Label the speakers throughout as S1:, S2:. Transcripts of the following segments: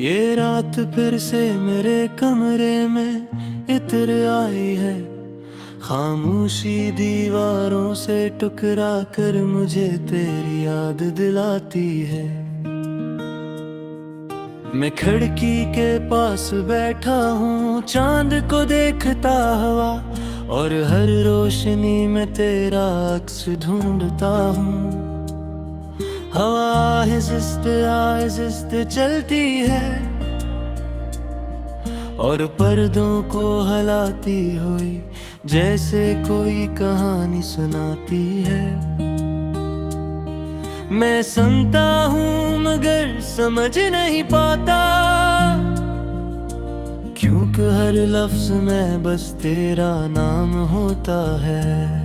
S1: ये रात फिर से मेरे कमरे में इतर आई है। खामोशी दीवारों से टकरा कर मुझे तेरी याद दिलाती है। मैं खिड़की के पास बैठा हूँ, चांद को देखता हुआ, और हर रोशनी में तेरा अक्स ढूंढता हूँ। हवा आहिस्ते चलती है और पर्दों को हिलाती हुई जैसे कोई कहानी सुनाती है। मैं सुनता हूँ मगर समझ नहीं पाता, क्योंकि हर लफ्ज में बस तेरा नाम होता है।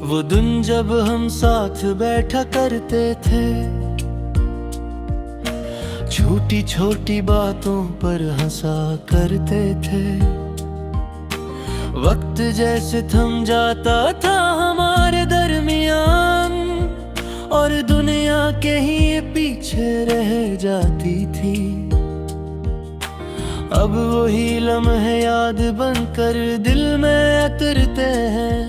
S1: वो दिन जब हम साथ बैठा करते थे, छोटी छोटी बातों पर हंसा करते थे। वक्त जैसे थम जाता था हमारे दरमियान, और दुनिया के ही पीछे रह जाती थी। अब वही लम्हे याद बनकर दिल में उतरते हैं।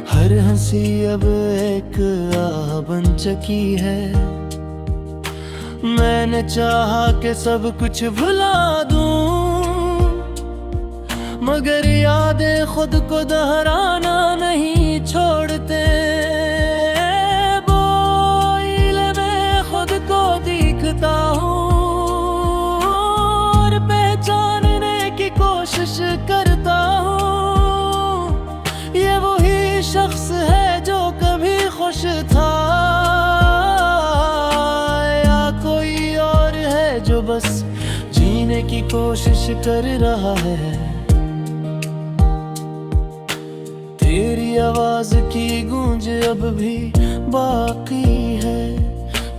S1: हर हंसी अब एक आह बन चुकी है। मैंने चाहा कि सब कुछ भुला दूं, मगर यादें खुद को दोहराना नहीं छोड़ते। बोइले में खुद को दिखता हूँ और पहचानने की कोशिश करता हूँ। ये वही शख्स है जो कभी खुश था, या कोई और है जो बस जीने की कोशिश कर रहा है। तेरी आवाज की गूंज अब भी बाकी है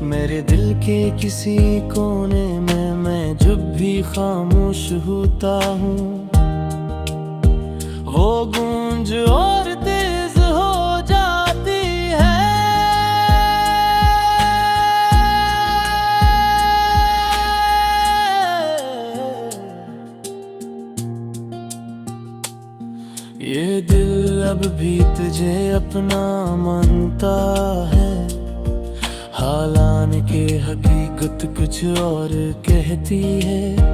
S1: मेरे दिल के किसी कोने में। मैं जब भी खामोश होता हूँ, वो गूंज और तेज हो जाती है। ये दिल अब भी तुझे अपना मानता है, हालांकि हकीकत कुछ और कहती है।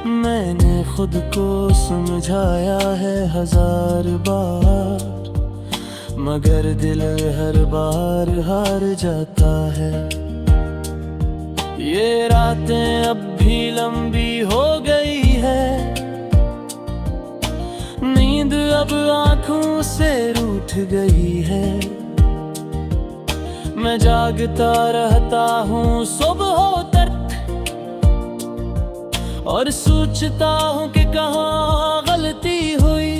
S1: मैंने खुद को समझाया है 1000 बार, मगर दिल हर बार हार जाता है। ये रातें अब भी लंबी हो गई है, नींद अब आँखों से रूठ गई है। मैं जागता रहता हूँ सुबह तक, और सोचता हूँ कि कहाँ गलती हुई।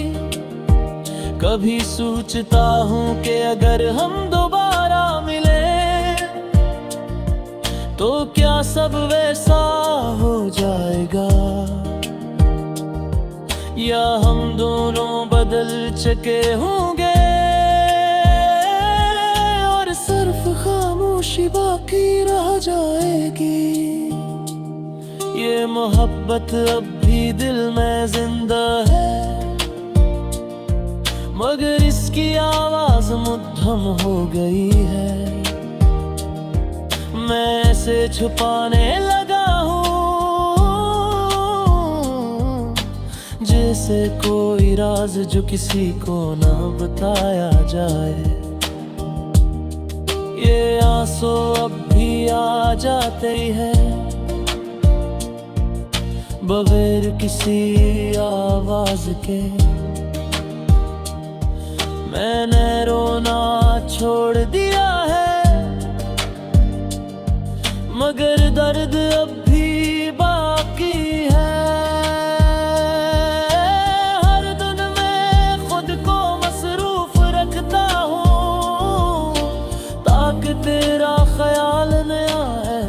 S1: कभी सोचता हूँ कि अगर हम दोबारा मिले तो क्या सब वैसा हो जाएगा, या हम दोनों बदल चुके होंगे और सिर्फ खामोशी बाकी रह जाएगी। ये मोहब्बत अब भी दिल में जिंदा है, मगर इसकी आवाज मुद्दम हो गई है। मैं इसे छुपाने लगा हूँ जैसे कोई राज जो किसी को ना बताया जाए। ये आंसू अब भी आ जाते हैं बगैर किसी आवाज के। मैंने रोना छोड़ दिया है, मगर दर्द अब भी बाकी है। हर दिन मैं खुद को मसरूफ रखता हूँ ताकि तेरा ख्याल न आए,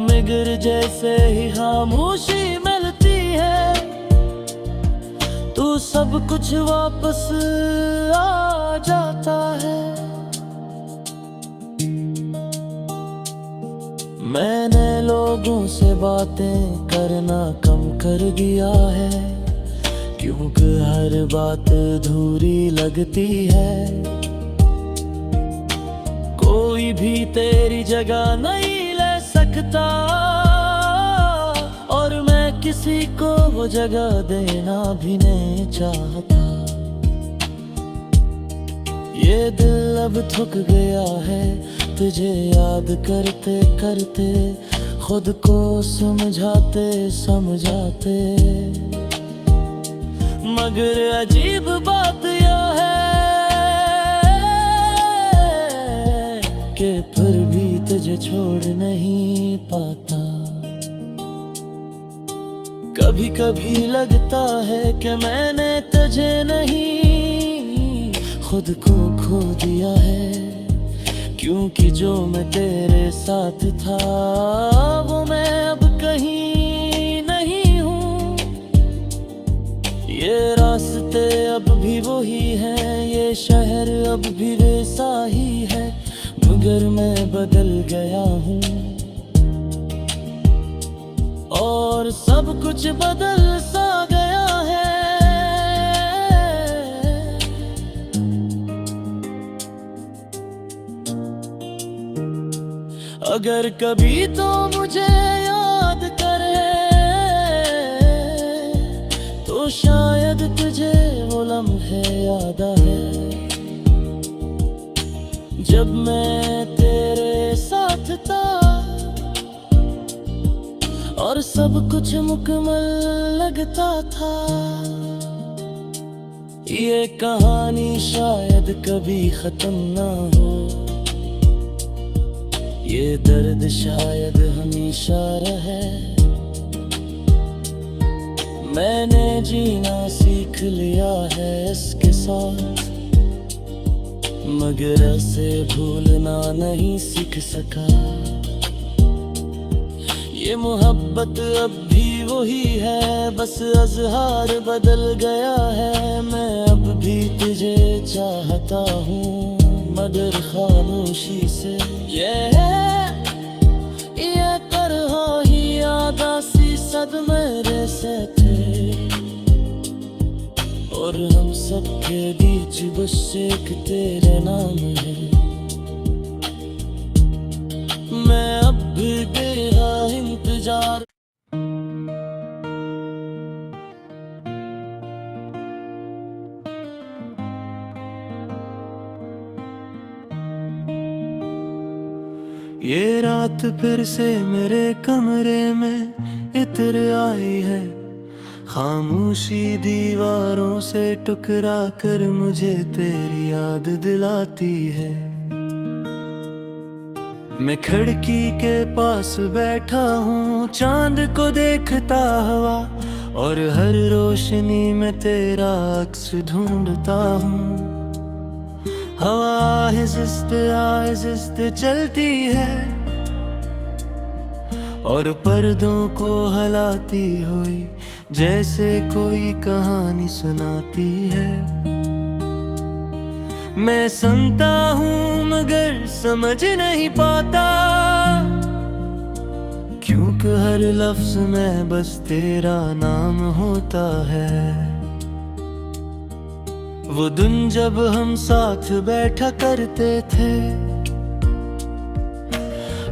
S1: मगर जैसे ही खामोशी मिलती है तो सब कुछ वापस आ जाता है। मैंने लोगों से बातें करना कम कर दिया है, क्योंकि हर बात अधूरी लगती है। कोई भी तेरी जगह नहीं ले सकता, और मैं किसी को वो जगह देना भी नहीं चाहता। ये दिल अब थक गया है तुझे याद करते करते, खुद को समझाते समझाते। मगर अजीब बात यह है कि फिर भी तुझे छोड़ नहीं पाता। कभी कभी लगता है कि मैंने तुझे नहीं खुद को खो दिया है, क्योंकि जो मैं तेरे साथ था वो मैं अब कहीं नहीं हूँ। ये रास्ते अब भी वही हैं, ये शहर अब भी वैसा ही है, मगर मैं बदल गया हूँ और सब कुछ बदल सा गया है। अगर कभी तो मुझे याद करे तो शायद तुझे वो लम्हे याद आए जब मैं तेरे साथ था और सब कुछ मुकम्मल लगता था। ये कहानी शायद कभी खत्म ना हो, ये दर्द शायद हमेशा रहे। मैंने जीना सीख लिया है इसके साथ, मगर ऐसे भूलना नहीं सीख सका। ये मोहब्बत अब भी वही है, बस अज़हार बदल गया है। मैं अब भी तुझे चाहता हूँ मगर खामोशी से। ये तरह ही यादासी सदमे से थे, और हम सबके बीच बस एक तेरे नाम है। मैं अब भी तेरा इंतजार। ये रात फिर से मेरे कमरे में इतर आई है, खामोशी दीवारों से टकरा कर मुझे तेरी याद दिलाती है। मैं खिड़की के पास बैठा हूँ, चांद को देखता हुआ, और हर रोशनी में तेरा अक्स ढूंढता हूँ। हवा आहिस्ते चलती है और पर्दों को हिलाती हुई जैसे कोई कहानी सुनाती है। मैं सुनता हूँ मगर समझ नहीं पाता, क्योंकि हर लफ्ज में बस तेरा नाम होता है। वो दिन जब हम साथ बैठा करते थे,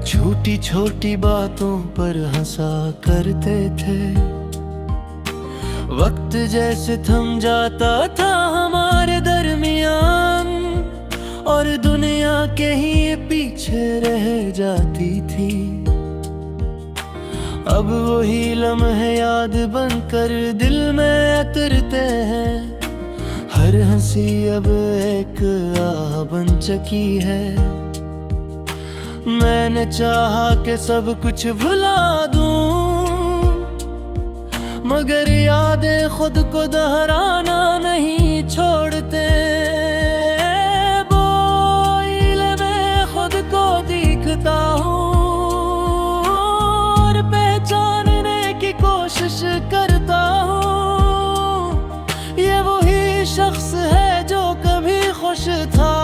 S1: छोटी छोटी बातों पर हंसा करते थे। वक्त जैसे थम जाता था हमारे दरमियान, और दुनिया के ही पीछे रह जाती थी। अब वही लम्हे याद बनकर दिल में उतरते हैं। हर हंसी अब एक आह बन चुकी है। मैंने चाहा कि सब कुछ भुला दूं, मगर यादें खुद को दोहराना नहीं छोड़ते। बोइले में खुद को दिखता हूँ और पहचानने की कोशिश करता हूँ। ये वही शख्स है जो कभी खुश था,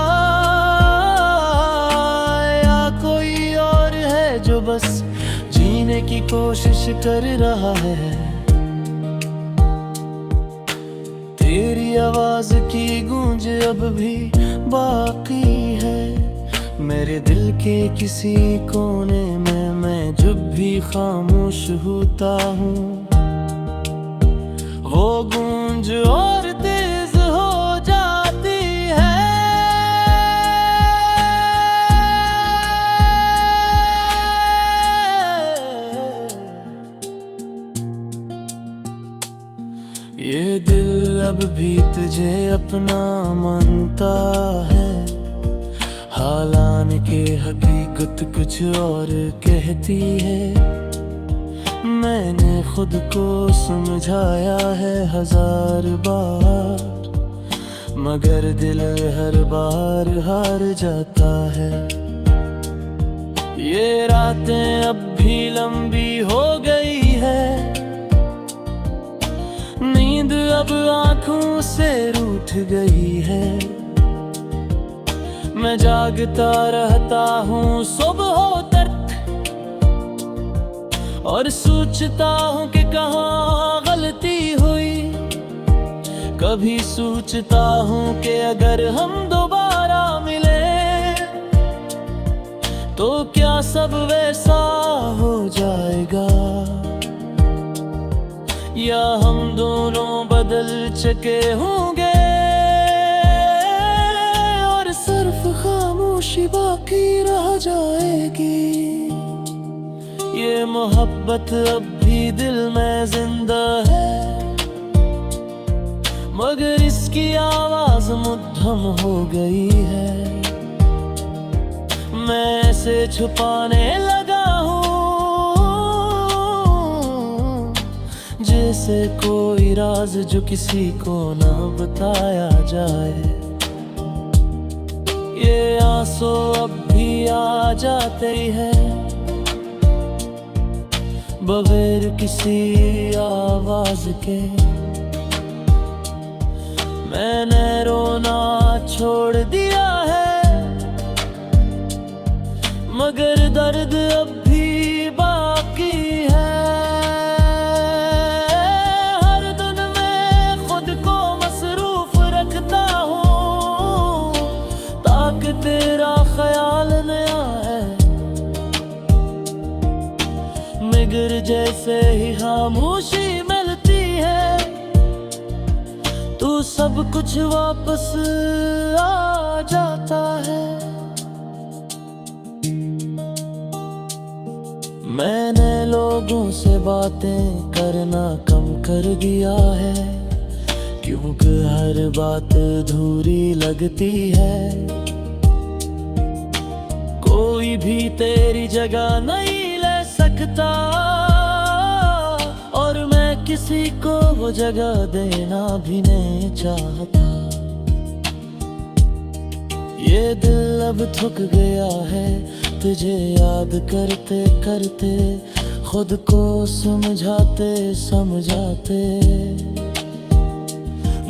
S1: या कोई और है जो बस समझने की कोशिश कर रहा है। तेरी आवाज की गूंज अब भी बाकी है मेरे दिल के किसी कोने में। मैं जब भी खामोश होता हूँ वो गूंज और तेज हो जाती है। ये दिल अब भी तुझे अपना मानता है, हालांकि हकीकत कुछ और कहती है। मैंने खुद को समझाया है 1000 बार, मगर दिल हर बार हार जाता है। ये रातें अब भी लंबी हो गई है, नींद अब आँखों से रूठ गई है। मैं जागता रहता हूँ सुबह तक और सोचता हूँ कि कहाँ गलती हुई। कभी सोचता हूँ कि अगर हम दोबारा मिले तो क्या सब वैसा हो जाएगा, या हम दोनों बदल चुके होंगे और सिर्फ खामोशी बाकी रह जाएगी। ये मोहब्बत अब भी दिल में जिंदा है, मगर इसकी आवाज मुद्दम हो गई है। मैं इसे छुपाने लगा हूँ जैसे कोई राज जो किसी को ना बताया जाए। ये आंसू अब भी आ जाते हैं बगैर किसी आवाज के। मैंने रोना छोड़ दिया है, मगर दर्द अब भी बाकी है। हर दिन मैं खुद को मसरूफ रखता हूँ ताकि तेरा ख्याल न आए, मगर जैसे ही खामोशी मिलती है तो सब कुछ वापस आ जाता है। मैंने लोगों से बातें करना कम कर दिया है, क्योंकि हर बात अधूरी लगती है। कोई भी तेरी जगह नहीं ले सकता और मैं किसी को वो जगह देना भी नहीं चाहता। ये दिल अब थक गया है तुझे याद करते करते, खुद को समझाते समझाते।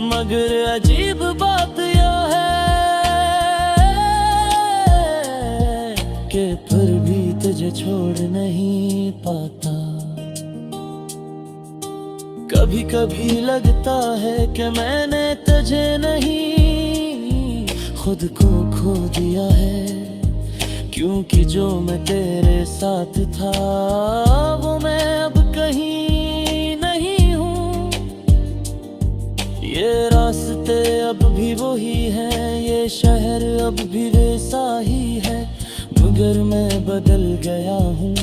S1: मगर अजीब बात यह है कि फिर भी तुझे छोड़ नहीं पाता। कभी कभी लगता है कि मैंने तुझे नहीं खुद को खो दिया है, क्योंकि जो मैं तेरे साथ था वो मैं अब कहीं नहीं हूँ। ये रास्ते अब भी वही हैं, ये शहर अब भी वैसा ही है, मगर मैं बदल गया हूँ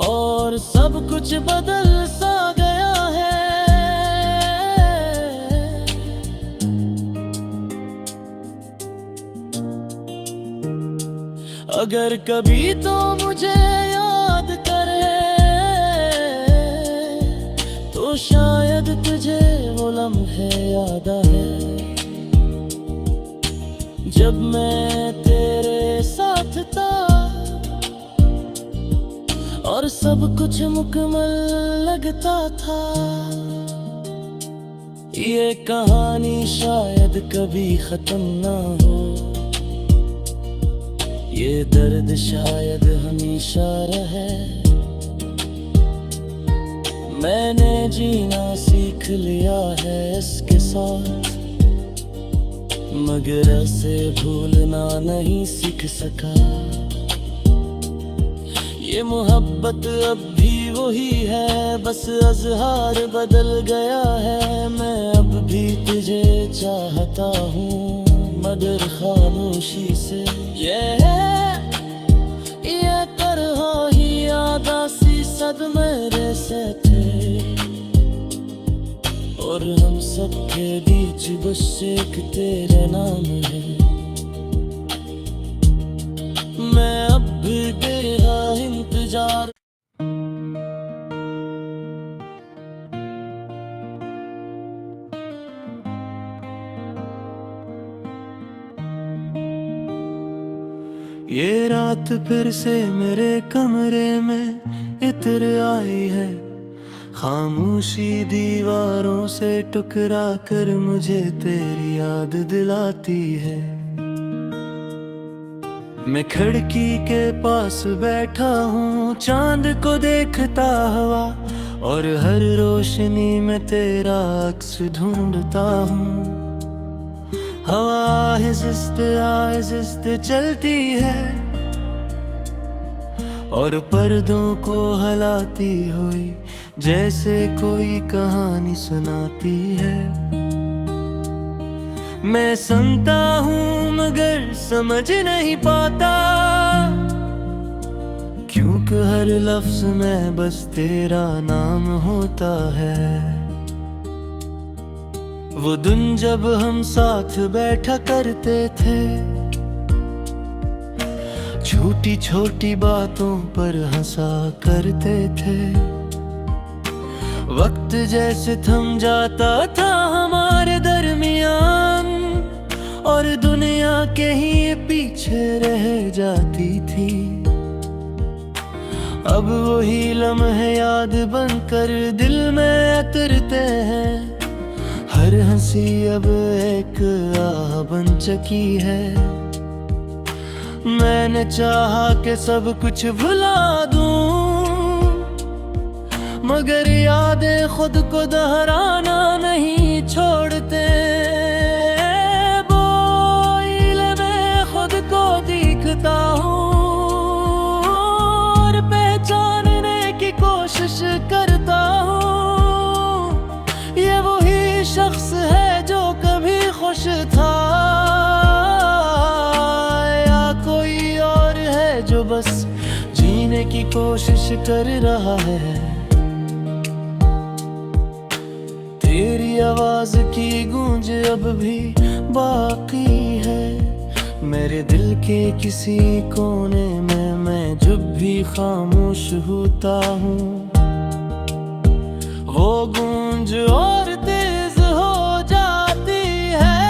S1: और सब कुछ बदल सा गया है। अगर कभी तो मुझे याद करे तो शायद तुझे वो लम्हे याद आए जब मैं तेरे साथ था और सब कुछ मुकम्मल लगता था। ये कहानी शायद कभी खत्म ना हो, ये दर्द शायद हमेशा रहे, मैंने जीना सीख लिया है इसके साथ, मगर ऐसे भूलना नहीं सीख सका। ये मोहब्बत अब भी वही है, बस अज़हार बदल गया है। मैं अब भी तुझे चाहता हूँ मगर खामोशी से। ये तरह ही आदासी सदमे से थे, और हम सबके बीच बस एक तेरे नाम है। मैं अब भी तेरा इंतजार। ये रात फिर से मेरे कमरे में इतर आई है, खामोशी दीवारों से टकरा कर मुझे तेरी याद दिलाती है। मैं खिड़की के पास बैठा हूँ, चांद को देखता हुआ, और हर रोशनी में तेरा अक्स ढूंढता हूँ। हवा आहिस्ते चलती है, और पर्दों को हिलाती हुई जैसे कोई कहानी सुनाती है। मैं सुनता हूँ मगर समझ नहीं पाता, क्योंकि हर लफ्ज में बस तेरा नाम होता है। वो दिन जब हम साथ बैठा करते थे, छोटी छोटी बातों पर हंसा करते थे। वक्त जैसे थम जाता था हमारे दरमियान, और दुनिया के ही पीछे रह जाती थी। अब वही लम्हे याद बनकर दिल में उतरते हैं। हर हंसी अब एक आह बन चुकी है। मैंने चाहा कि सब कुछ भुला दूं, मगर यादें खुद को दोहराना नहीं छोड़ते। बोइले में खुद को दिखता हूँ, और पहचानने की कोशिश करता हूँ। ये वही शख्स है जो कभी खुश था, या कोई और है जो बस जीने की कोशिश कर रहा है। तेरी आवाज की गूंज अब भी बाकी है, मेरे दिल के किसी कोने में। मैं जब भी खामोश होता हूँ, वो गूंज और तेज हो जाती है।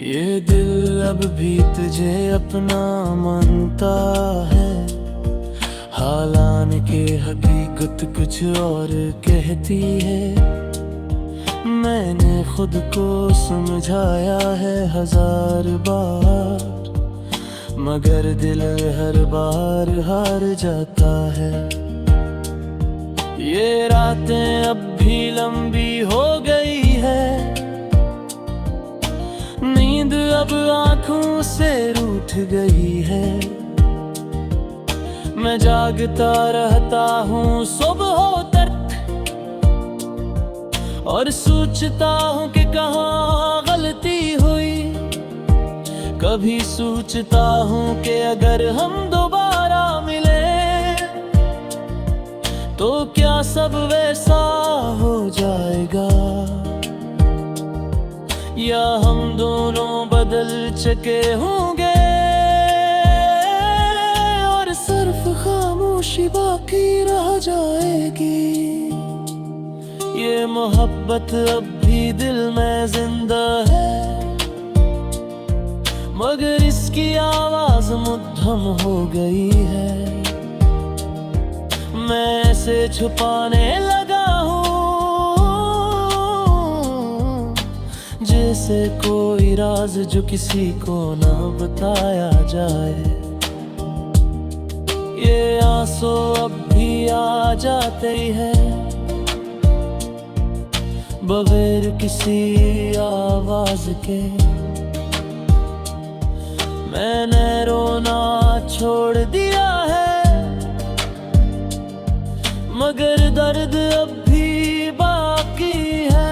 S1: ये दिल अब भी तुझे अपना मानता है, हालांकि हकीकत कुछ और कहती है। मैंने खुद को समझाया है 1000 बार, मगर दिल हर बार हार जाता है। ये रातें अब भी लंबी हो गई है, नींद अब आँखों से रूठ गई है। मैं जागता रहता हूँ सुबह तक, और सोचता हूँ कि कहाँ गलती हुई। कभी सोचता हूँ कि अगर हम दोबारा मिले तो क्या सब वैसा हो जाएगा, या हम दोनों बदल चुके होंगे, और सिर्फ खामोशी बाकी रह जाएगी। ये मोहब्बत अब भी दिल में जिंदा है, मगर इसकी आवाज मुद्दम हो गई है। मैं ऐसे छुपाने लगा हूँ जैसे कोई राज जो किसी को ना बताया जाए। ये आंसू अब भी आ जाते हैं बगैर किसी आवाज के। मैंने रोना छोड़ दिया है मगर दर्द अब भी बाकी है।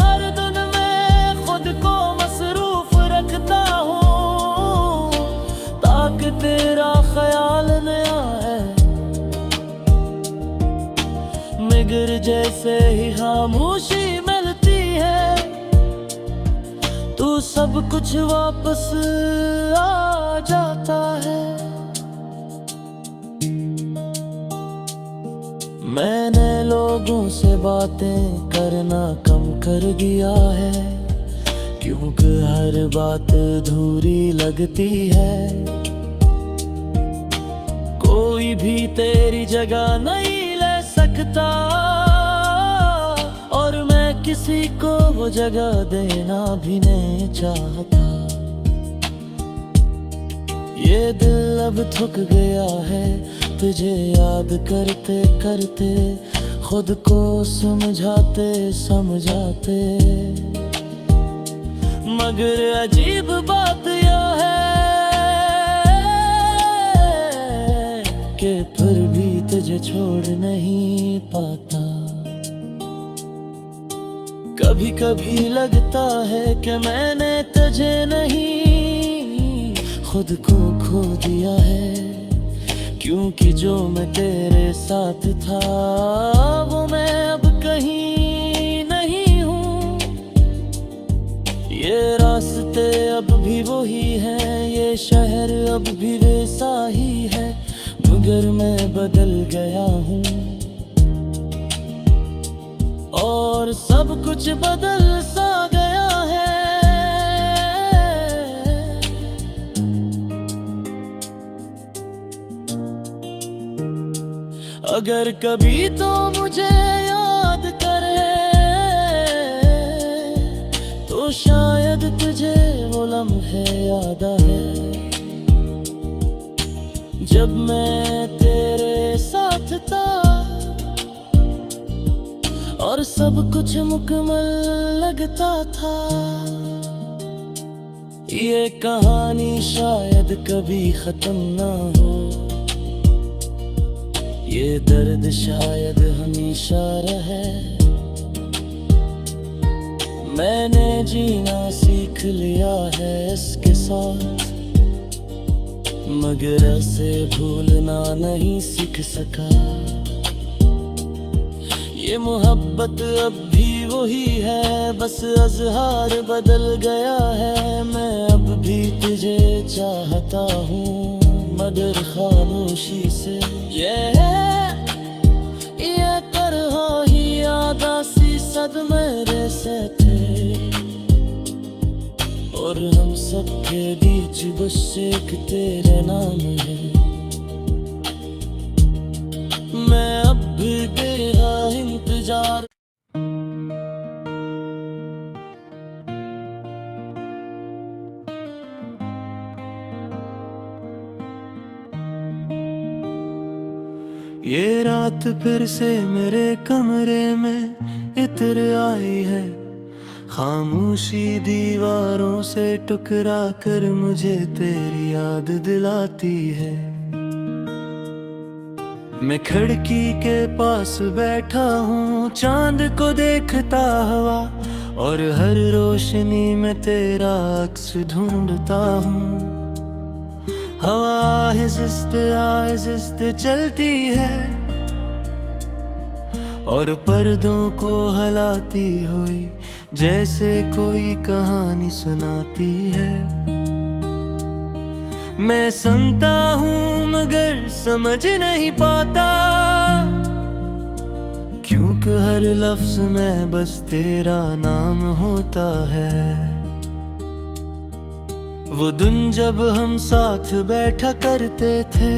S1: हर दिन मैं खुद को मसरूफ रखता हूँ ताकि तेरा ख्याल न आए, मगर जैसे ही खामोशी मिलती है तो सब कुछ वापस आ जाता है। मैंने लोगों से बातें करना कम कर दिया है क्योंकि हर बात अधूरी लगती है। कोई भी तेरी जगह नहीं ले सकता और मैं किसी को वो जगह देना भी नहीं चाहता। ये दिल अब थक गया है तुझे याद करते करते, खुद को समझाते समझाते। मगर अजीब बात यह है कि फिर भी तुझे छोड़ नहीं पाता। कभी कभी लगता है कि मैंने तुझे नहीं खुद को खो दिया है, क्योंकि जो मैं तेरे साथ था वो मैं अब कहीं नहीं हूँ। ये रास्ते अब भी वही हैं, ये शहर अब भी वैसा ही है, मगर मैं बदल गया हूँ और सब कुछ बदल सा गया है। अगर कभी तो मुझे याद करे तो शायद तुझे वो लम्हे याद आए जब मैं तेरे साथ था और सब कुछ मुकम्मल लगता था। ये कहानी शायद कभी खत्म ना हो, ये दर्द शायद हमेशा रहे। मैंने जीना सीख लिया है इसके साथ, मगर ऐसे भूलना नहीं सीख सका। ये मोहब्बत अब भी वही है, बस अज़हार बदल गया है। मैं अब भी तुझे चाहता हूँ मगर खामोशी से। ये तरह ही यादासी सदमे से थे और हम सबके बीच बस एक तेरे नाम है। मैं अब भी तेरा इंतजार। ये रात फिर से मेरे कमरे में इतर आई है, खामोशी दीवारों से टकरा कर मुझे तेरी याद दिलाती है। मैं खिड़की के पास बैठा हूँ, चांद को देखता हुआ और हर रोशनी में तेरा अक्स ढूंढता हूँ। हवा आहिस्ते चलती है और पर्दों को हिलाती हुई जैसे कोई कहानी सुनाती है। मैं सुनता हूँ मगर समझ नहीं पाता, क्योंकि हर लफ्ज में बस तेरा नाम होता है। वो दिन जब हम साथ बैठा करते थे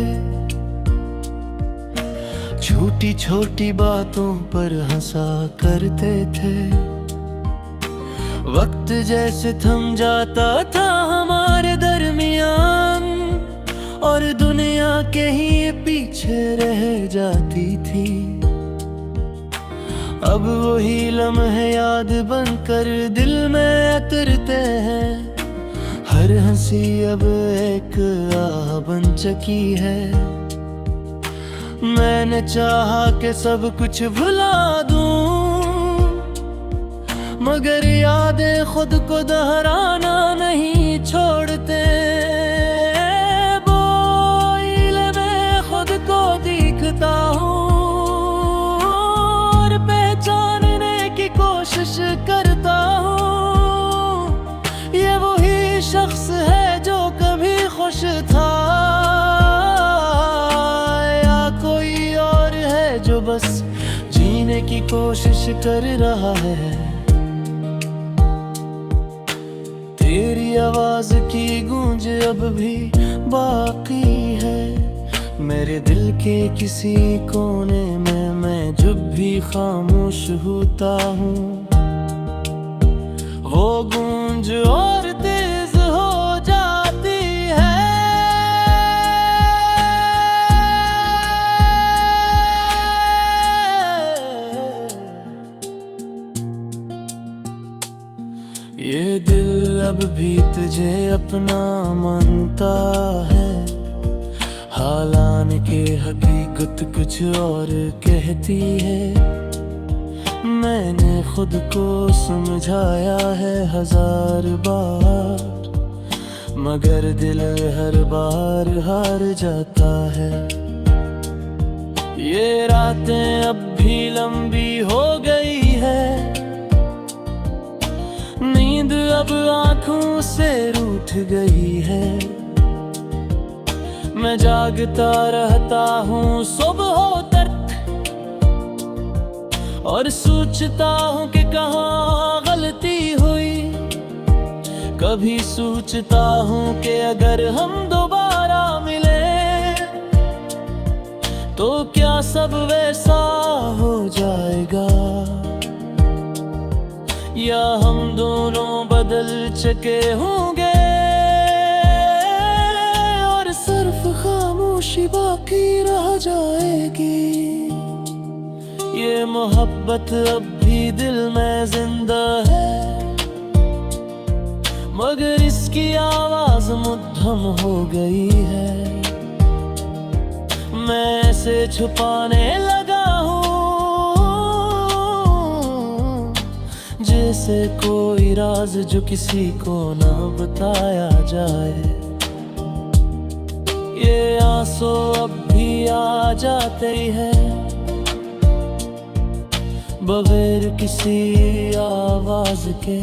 S1: छोटी छोटी बातों पर हंसा करते थे। वक्त जैसे थम जाता था हमारे दरमियान, और दुनिया के ही पीछे रह जाती थी। अब वही लम्हे याद बनकर दिल में उतरते हैं। हर हंसी अब एक आह बन चुकी है। मैंने चाहा कि सब कुछ भुला दूं, मगर यादें खुद को दोहराना नहीं छोड़ते। बोइले में खुद को दिखता हूँ और पहचानने की कोशिश करता हूँ। ये वही शख्स है जो कभी खुश था, या कोई और है जो बस जीने की कोशिश कर रहा है। तेरी आवाज की गूंज अब भी बाकी है मेरे दिल के किसी कोने में। मैं जब भी खामोश होता हूँ, वो गूंज और तेज हो जाती है। ये दिल अब भी तुझे अपना मानता है, हालांकि हकीकत कुछ और कहती है। मैंने खुद को समझाया है 1000 बार, मगर दिल हर बार हार जाता है। ये रातें अब भी लंबी हो गई है, नींद अब आँखों से रूठ गई है। मैं जागता रहता हूँ सुबह तक, और सोचता हूँ कि कहाँ गलती हुई। कभी सोचता हूँ कि अगर हम दोबारा मिले तो क्या सब वैसा हो जाएगा, या हम दोनों बदल चुके होंगे और सिर्फ खामोशी बाकी रह जाएगी। ये मोहब्बत अब भी दिल में जिंदा है, मगर इसकी आवाज मुद्दम हो गई है। मैं इसे छुपाने लगा हूँ जैसे कोई राज जो किसी को ना बताया जाए। ये आंसू अब भी आ जाते हैं बगैर किसी आवाज के।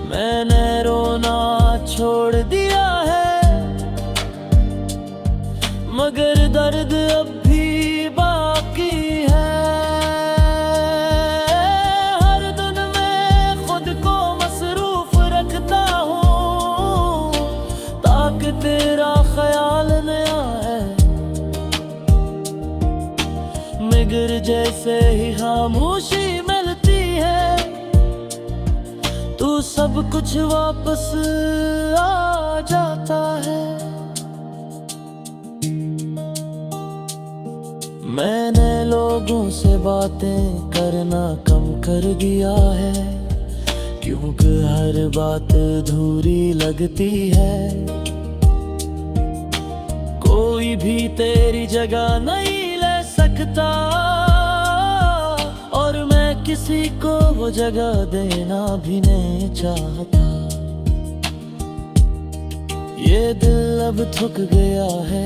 S1: मैंने रोना छोड़ दिया है, मगर दर्द अब भी बाकी है। हर दिन मैं खुद को मसरूफ रखता हूँ ताकि तेरा ख्याल न आए, मगर जैसे ही खामोशी मिलती है तो सब कुछ वापस आ जाता है। मैंने लोगों से बातें करना कम कर दिया है, क्योंकि हर बात अधूरी लगती है। कोई भी तेरी जगह नहीं ले सकता, और मैं किसी को वो जगह देना भी नहीं चाहता। ये दिल अब थक गया है